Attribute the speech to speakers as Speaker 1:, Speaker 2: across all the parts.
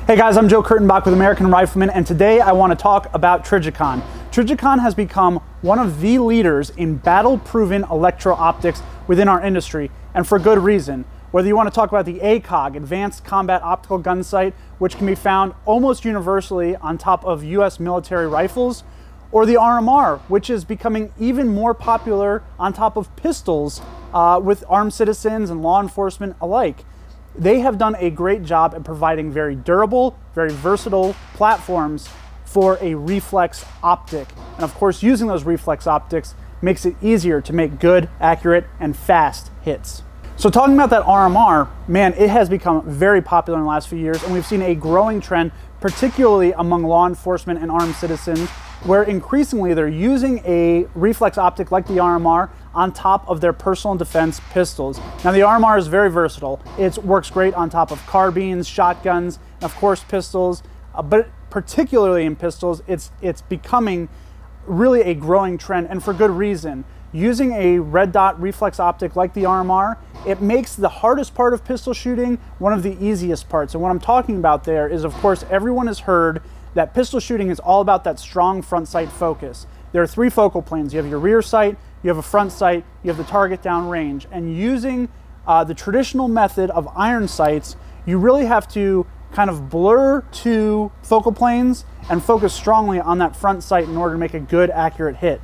Speaker 1: Hey guys, I'm Joe Kurtenbach with American Rifleman, and today I want to talk about Trijicon. Trijicon has become one of the leaders in battle-proven electro-optics within our industry, and for good reason. Whether you want to talk about the ACOG, Advanced Combat Optical Gun Sight, which can be found almost universally on top of US military rifles, or the RMR, which is becoming even more popular on top of pistols with armed citizens and law enforcement alike. They have done a great job at providing very durable, very versatile platforms for a reflex optic. And of course, using those reflex optics makes it easier to make good, accurate, and fast hits. So talking about that RMR, man, it has become very popular in the last few years, and we've seen a growing trend, particularly among law enforcement and armed citizens, where increasingly they're using a reflex optic like the RMR on top of their personal defense pistols. Now the RMR is very versatile. It works great on top of carbines, shotguns, and of course pistols, but particularly in pistols, it's becoming really a growing trend, and for good reason. Using a red dot reflex optic like the RMR, it makes the hardest part of pistol shooting one of the easiest parts. And what I'm talking about there is, of course, everyone has heard that pistol shooting is all about that strong front sight focus. There are three focal planes. You have your rear sight, you have a front sight, you have the target down range. And using the traditional method of iron sights, you really have to kind of blur two focal planes and focus strongly on that front sight in order to make a good, accurate hit.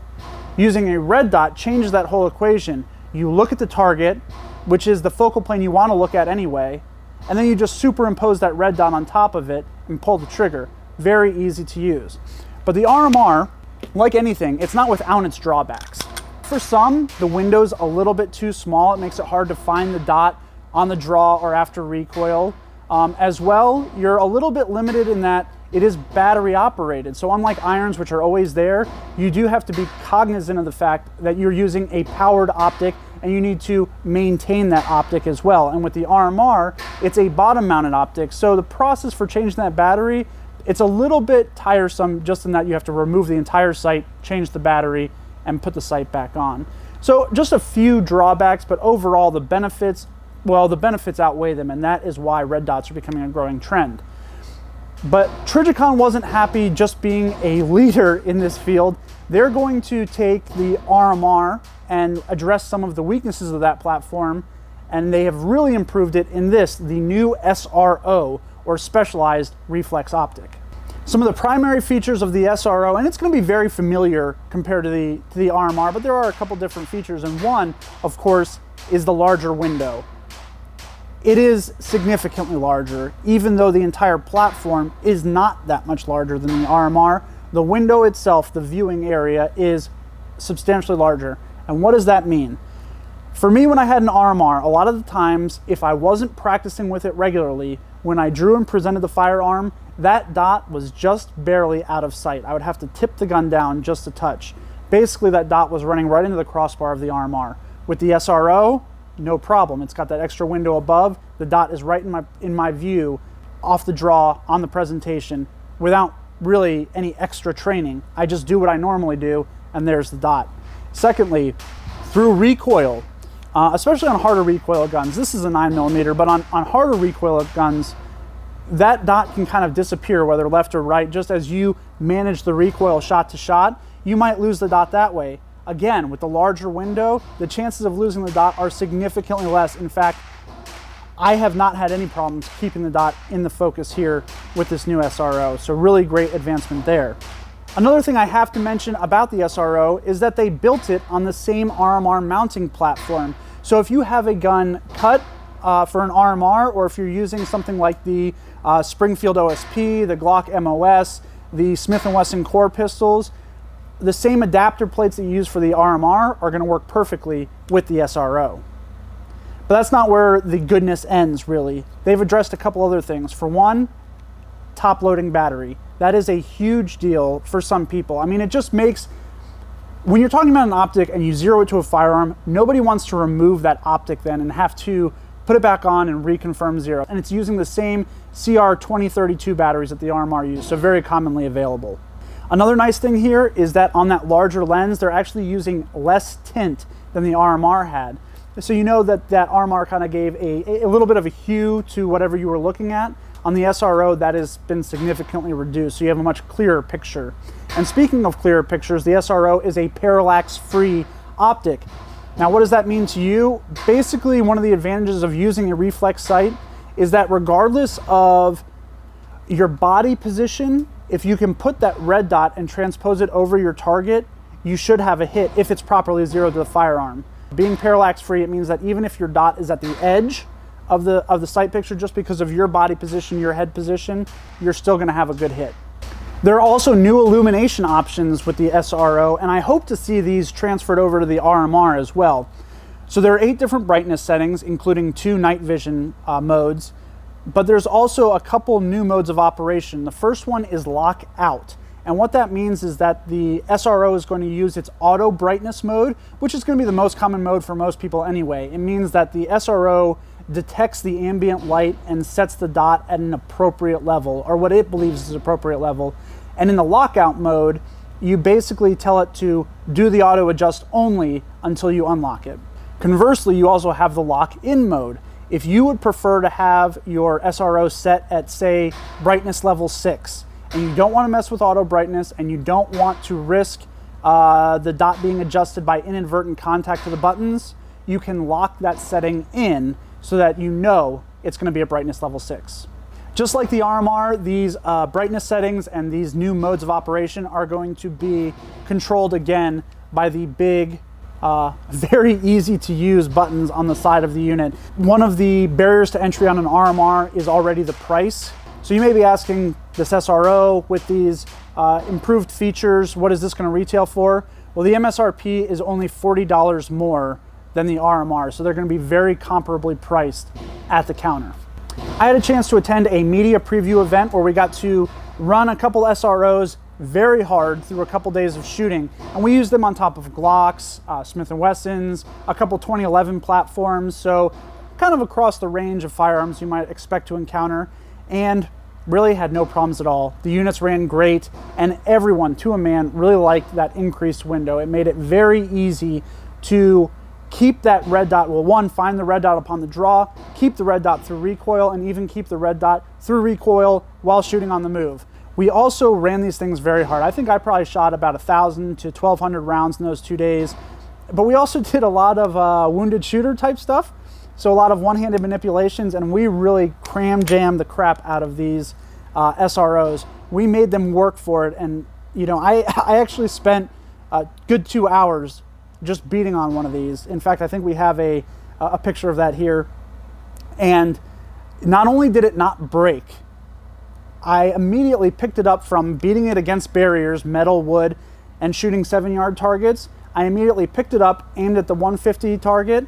Speaker 1: Using a red dot changes that whole equation. You look at the target, which is the focal plane you want to look at anyway, and then you just superimpose that red dot on top of it and pull the trigger. Very easy to use. But the RMR, like anything, it's not without its drawbacks. For some, the window's a little bit too small. It makes it hard to find the dot on the draw or after recoil. As well, you're a little bit limited in that it is battery operated. So unlike irons, which are always there, you do have to be cognizant of the fact that you're using a powered optic and you need to maintain that optic as well. And with the RMR, it's a bottom mounted optic. So the process for changing that battery, it's a little bit tiresome, just in that you have to remove the entire sight, change the battery, and put the sight back on. So just a few drawbacks, but overall the benefits, well, the benefits outweigh them, and that is why red dots are becoming a growing trend. But Trijicon wasn't happy just being a leader in this field. They're going to take the RMR and address some of the weaknesses of that platform, and they have really improved it in this, the new SRO, or Specialized Reflex Optic. Some of the primary features of the SRO, and it's going to be very familiar compared to the RMR, but there are a couple different features, and one, of course, is the larger window. It is significantly larger, even though the entire platform is not that much larger than the RMR. The window itself, the viewing area, is substantially larger. And what does that mean? For me, when I had an RMR, a lot of the times, if I wasn't practicing with it regularly, when I drew and presented the firearm, that dot was just barely out of sight. I would have to tip the gun down just a touch. Basically, that dot was running right into the crossbar of the RMR. With the SRO, no problem. It's got that extra window above. The dot is right in my view, off the draw, on the presentation, without really any extra training. I just do what I normally do, and there's the dot. Secondly, through recoil, especially on harder recoil guns, this is a 9mm, but on harder recoil guns, that dot can kind of disappear, whether left or right. Just as you manage the recoil shot to shot, you might lose the dot that way. Again, with the larger window, the chances of losing the dot are significantly less. In fact, I have not had any problems keeping the dot in the focus here with this new SRO, so really great advancement there. Another thing I have to mention about the SRO is that they built it on the same RMR mounting platform. So if you have a gun cut for an RMR, or if you're using something like the Springfield OSP, the Glock MOS, the Smith & Wesson core pistols, the same adapter plates that you use for the RMR are going to work perfectly with the SRO. But that's not where the goodness ends, really. They've addressed a couple other things. For one, top loading battery. That is a huge deal for some people. I mean, it just makes, when you're talking about an optic and you zero it to a firearm, nobody wants to remove that optic then and have to put it back on and reconfirm zero. And it's using the same CR2032 batteries that the RMR use, so very commonly available. Another nice thing here is that on that larger lens, they're actually using less tint than the RMR had. So you know that that RMR kind of gave a little bit of a hue to whatever you were looking at. On the SRO, that has been significantly reduced, so you have a much clearer picture. And speaking of clearer pictures, the SRO is a parallax-free optic. Now, what does that mean to you? Basically, one of the advantages of using a reflex sight is that regardless of your body position, if you can put that red dot and transpose it over your target, you should have a hit if it's properly zeroed to the firearm. Being parallax-free, it means that even if your dot is at the edge of the sight picture, just because of your body position, your head position, you're still gonna have a good hit. There are also new illumination options with the SRO, and I hope to see these transferred over to the RMR as well. So there are 8 different brightness settings, including 2 night vision modes, but there's also a couple new modes of operation. The first one is lock out. And what that means is that the SRO is going to use its auto brightness mode, which is going to be the most common mode for most people anyway. It means that the SRO detects the ambient light and sets the dot at an appropriate level, or what it believes is an appropriate level. And in the lockout mode, you basically tell it to do the auto adjust only until you unlock it. Conversely, you also have the lock-in mode. If you would prefer to have your SRO set at, say, brightness level 6, and you don't want to mess with auto brightness, and you don't want to risk the dot being adjusted by inadvertent contact to the buttons, you can lock that setting in so that you know it's going to be at brightness level 6. Just like the RMR, these brightness settings and these new modes of operation are going to be controlled again by the big, very easy to use buttons on the side of the unit. One of the barriers to entry on an RMR is already the price. So you may be asking, this SRO with these improved features, what is this going to retail for? Well, the MSRP is only $40 more than the RMR, so they're going to be very comparably priced at the counter. I had a chance to attend a media preview event where we got to run a couple SROs very hard through a couple days of shooting, and we used them on top of Glocks, Smith & Wessons, a couple 2011 platforms, so kind of across the range of firearms you might expect to encounter, and really had no problems at all. The units ran great, and everyone, to a man, really liked that increased window. It made it very easy to keep that red dot, well, one, find the red dot upon the draw, keep the red dot through recoil, and even keep the red dot through recoil while shooting on the move. We also ran these things very hard. I think I probably shot about 1,000 to 1,200 rounds in those 2 days, but we also did a lot of wounded shooter type stuff, so a lot of one-handed manipulations, and we really cram-jammed the crap out of these SROs. We made them work for it, and you know, I actually spent a good 2 hours just beating on one of these. In fact, I think we have a picture of that here. And not only did it not break, I immediately picked it up from beating it against barriers, metal, wood, and shooting 7-yard targets. I immediately picked it up, aimed at the 150 target,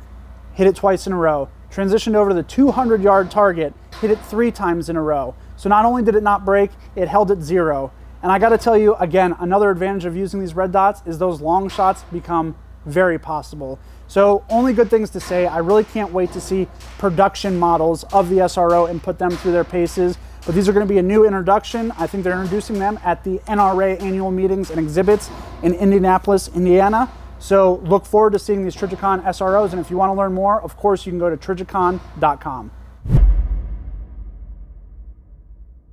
Speaker 1: hit it twice in a row. Transitioned over to the 200-yard target, hit it 3 times in a row. So not only did it not break, it held at 0. And I gotta tell you, again, another advantage of using these red dots is those long shots become very possible. So only good things to say. I really can't wait to see production models of the SRO and put them through their paces. But these are going to be a new introduction. I think they're introducing them at the NRA annual meetings and exhibits in Indianapolis, Indiana. So look forward to seeing these Trijicon SROs. And if you want to learn more, of course, you can go to trijicon.com.